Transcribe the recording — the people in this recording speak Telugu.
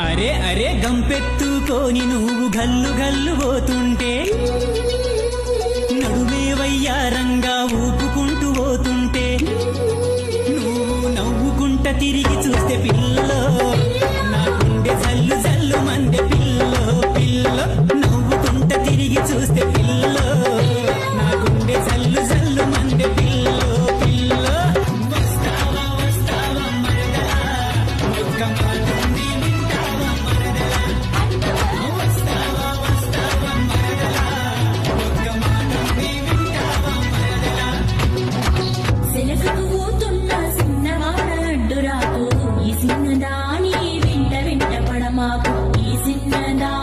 అరే అరే గంపెత్తుకోని నువ్వు గల్లు గల్లు పోతుంటే నడుమే వయ్యారంగా ఊపుకుంటూ పోతుంటే నువ్వు నవ్వుకుంట తిరిగి చూస్తే పిల్లో నా గుండె జల్లు జల్లు మందే పిల్లో పిల్లో నవ్వుకుంట తిరిగి చూస్తే పిల్లో నా గుండె జల్లు జల్లు మందే పిల్లో పిల్లో వస్తావా వస్తావా మరదలా ఒక్క మాటుంది వింటావా మరదలా వస్తావా వస్తావా మరదలా ఒక్క మాటుంది వింటావా మరదలా సెలవుకు పోతున్న సిన్నవాడ అడ్డురాకు ఈ సిన్నదాని వెంట వెంట పడమాకు ఈ సిన్నదా